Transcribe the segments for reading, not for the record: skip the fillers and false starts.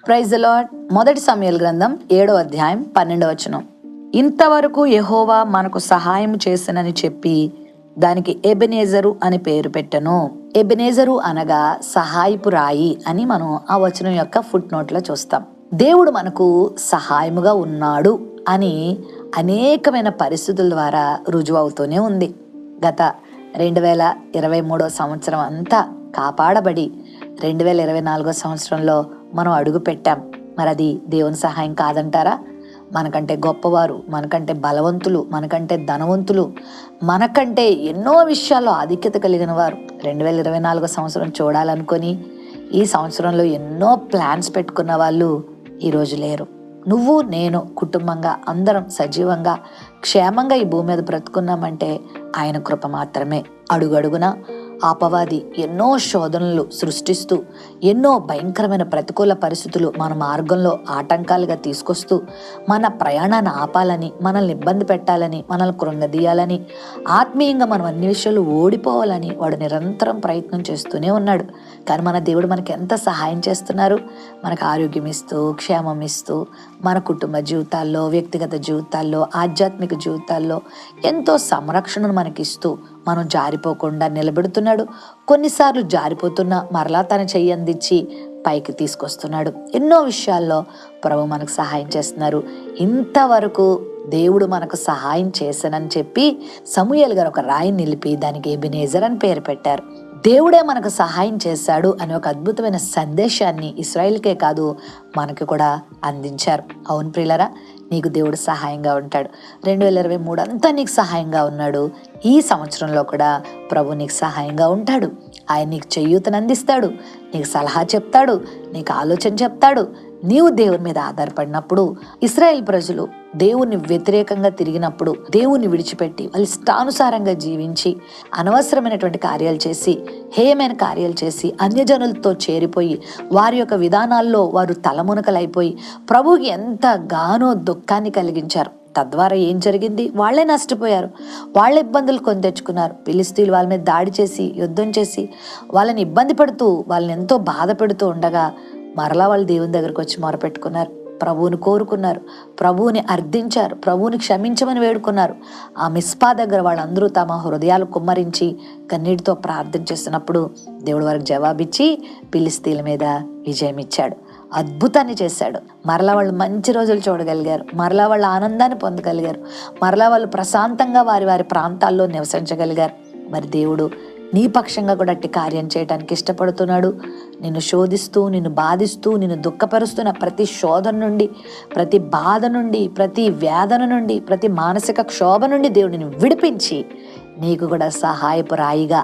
Praise the lord. మొదటి సమూయేలు గ్రంథం 7వ అధ్యాయం 12వ వచనం. ఇంతవరకు యెహోవా మనకు సహాయం చేసినని చెప్పి దానికి ఎబెనేజరు అని పేరు పెట్టెను. ఎబెనేజరు అనగా సహాయపు రాయి అని మనం ఆ వచనం యొక్క ఫుట్ నోట్లో చూస్తాం. దేవుడు మనకు సహాయముగా ఉన్నాడు అని అనేకమైన పరిస్థితుల ద్వారా రుజువు అవుతూనే ఉంది. గత 2023 సంవత్సరం అంతా కాపాడబడి 2024 సంవత్సరంలో మనం అడుగు పెట్టాం. మరి అది దేవుని సహాయం కాదంటారా? మనకంటే గొప్పవారు, మనకంటే బలవంతులు, మనకంటే ధనవంతులు, మనకంటే ఎన్నో విషయాల్లో ఆధిక్యత కలిగిన వారు 2024 సంవత్సరం చూడాలనుకొని ఈ సంవత్సరంలో ఎన్నో ప్లాన్స్ పెట్టుకున్న వాళ్ళు ఈరోజు లేరు. నువ్వు నేను కుటుంబంగా అందరం సజీవంగా క్షేమంగా ఈ భూమి మీద బ్రతుకున్నామంటే ఆయన కృప మాత్రమే. అడుగడుగున అపవాది ఎన్నో శోధనలు సృష్టిస్తూ ఎన్నో భయంకరమైన ప్రతికూల పరిస్థితులు మన మార్గంలో ఆటంకాలుగా తీసుకొస్తూ మన ప్రయాణాన్ని ఆపాలని, మనల్ని ఇబ్బంది పెట్టాలని, మనల్ని కృంగదీయాలని, ఆత్మీయంగా మనం అన్ని విషయాలు ఓడిపోవాలని వాడు నిరంతరం ప్రయత్నం చేస్తూనే ఉన్నాడు. కానీ మన దేవుడు మనకి ఎంత సహాయం చేస్తున్నారు. మనకు ఆరోగ్యం ఇస్తూ, క్షేమం ఇస్తూ, మన కుటుంబ జీవితాల్లో, వ్యక్తిగత జీవితాల్లో, ఆధ్యాత్మిక జీవితాల్లో ఎంతో సంరక్షణను మనకిస్తూ మనం జారిపోకుండా నిలబెడుతున్నాడు. కొన్నిసార్లు జారిపోతున్నా మరలా తన చెయ్యి అందించి పైకి తీసుకొస్తున్నాడు. ఎన్నో విషయాల్లో ప్రభు మనకు సహాయం చేస్తున్నారు. ఇంతవరకు దేవుడు మనకు సహాయం చేశానని చెప్పి సమూయేలు గారు ఒక రాయి నిలిపి దానికి ఎబెనేజర్ అని పేరు పెట్టారు. దేవుడే మనకు సహాయం చేశాడు అనే ఒక అద్భుతమైన సందేశాన్ని ఇశ్రాయేలుకే కాదు మనకి కూడా అందించారు. అవును ప్రియులారా, నీకు దేవుడు సహాయంగా ఉంటాడు. 2023 అంతా నీకు సహాయంగా ఉన్నాడు. ఈ సంవత్సరంలో కూడా ప్రభు నీకు సహాయంగా ఉంటాడు. ఆయన నీకు చేయూతను అందిస్తాడు, నీకు సలహా చెప్తాడు, నీకు ఆలోచన చెప్తాడు. నీవు దేవుని మీద ఆధారపడినప్పుడు, ఇశ్రాయేల్ ప్రజలు దేవుని వ్యతిరేకంగా తిరిగినప్పుడు దేవుని విడిచిపెట్టి వాళ్ళ ఇష్టానుసారంగా జీవించి అనవసరమైనటువంటి కార్యాలు చేసి, హేయమైన కార్యాలు చేసి అన్యజనులతో చేరిపోయి వారి యొక్క విధానాల్లో వారు తలమునకలైపోయి ప్రభువుకి ఎంతగానో దుఃఖాన్ని కలిగించారు. తద్వారా ఏం జరిగింది? వాళ్లే నష్టపోయారు, వాళ్ళ ఇబ్బందులు కొని తెచ్చుకున్నారు. ఫిలిష్తీయులు వాళ్ళ మీద దాడి చేసి యుద్ధం చేసి వాళ్ళని ఇబ్బంది పెడుతూ వాళ్ళని ఎంతో బాధ పెడుతూ ఉండగా మరలా వాళ్ళు దేవుని దగ్గరకు వచ్చి మొరపెట్టుకున్నారు, ప్రభువుని కోరుకున్నారు, ప్రభువుని అర్థించారు, ప్రభువుని క్షమించమని వేడుకున్నారు. ఆ మిస్పా దగ్గర వాళ్ళందరూ తమ హృదయాలు కుమ్మరించి కన్నీటితో ప్రార్థన చేస్తున్నప్పుడు దేవుడు వారికి జవాబిచ్చి ఫిలిష్తీయుల మీద విజయం ఇచ్చాడు, అద్భుతాన్ని చేశాడు. మరలా వాళ్ళు మంచి రోజులు చూడగలిగారు, మరలా వాళ్ళు ఆనందాన్ని పొందగలిగారు, మరలా వాళ్ళు ప్రశాంతంగా వారి వారి ప్రాంతాల్లో నివసించగలిగారు. మరి దేవుడు నీ పక్షంగా కూడా అట్టి కార్యం చేయడానికి ఇష్టపడుతున్నాడు. నిన్ను శోధిస్తూ, నిన్ను బాధిస్తూ, నిన్ను దుఃఖపరుస్తున్న ప్రతి శోధన నుండి, ప్రతి బాధ నుండి, ప్రతి వేదన నుండి, ప్రతి మానసిక క్షోభ నుండి దేవుడిని విడిపించి నీకు కూడా సహాయపు రాయిగా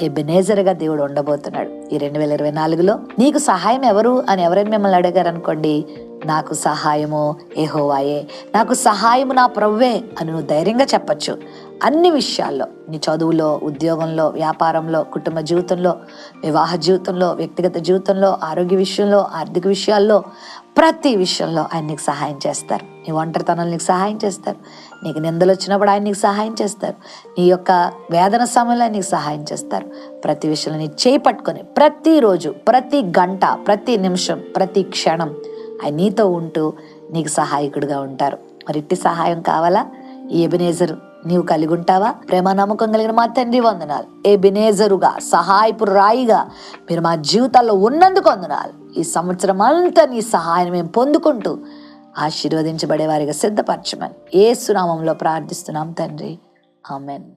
ఎబెనేజర్గా దేవుడు ఉండబోతున్నాడు. ఈ 2024లో నీకు సహాయం ఎవరు అని ఎవరైనా మిమ్మల్ని అడిగారు అనుకోండి, నాకు సహాయము యెహోవాయే, నాకు సహాయము నా ప్రభువే అని నువ్వు ధైర్యంగా చెప్పచ్చు. అన్ని విషయాల్లో, నీ చదువులో, ఉద్యోగంలో, వ్యాపారంలో, కుటుంబ జీవితంలో, వివాహ జీవితంలో, వ్యక్తిగత జీవితంలో, ఆరోగ్య విషయంలో, ఆర్థిక విషయాల్లో, ప్రతి విషయంలో ఆయన నీకు సహాయం చేస్తారు. నీ ఒంటరితనాలు నీకు సహాయం చేస్తారు, నీకు నిందలు వచ్చినప్పుడు ఆయన నీకు సహాయం చేస్తారు, నీ యొక్క వేదన సమయంలో ఆయన నీకు సహాయం చేస్తారు. ప్రతి విషయంలో నీ చేయి పట్టుకొని ప్రతిరోజు, ప్రతి గంట, ప్రతి నిమిషం, ప్రతి క్షణం ఆయన నీతో ఉంటూ నీకు సహాయకుడిగా ఉంటారు. మరి ఇట్టి సహాయం కావాలా? ఈ ఎబెనేజరు నీవు కలిగి ఉంటావా? ప్రేమ నమ్మకం కలిగిన మా తండ్రి వందనాలు. ఎబెనేజరుగా, సహాయపు రాయిగా మీరు మా జీవితాల్లో ఉన్నందుకు వందనాలు. ఈ సంవత్సరం అంతా నీ సహాయం మేము పొందుకుంటూ ఆశీర్వదించబడే వారిగా సిద్ధపరచమని యేసు నామములో ప్రార్థిస్తున్నాం తండ్రి, ఆమెన్.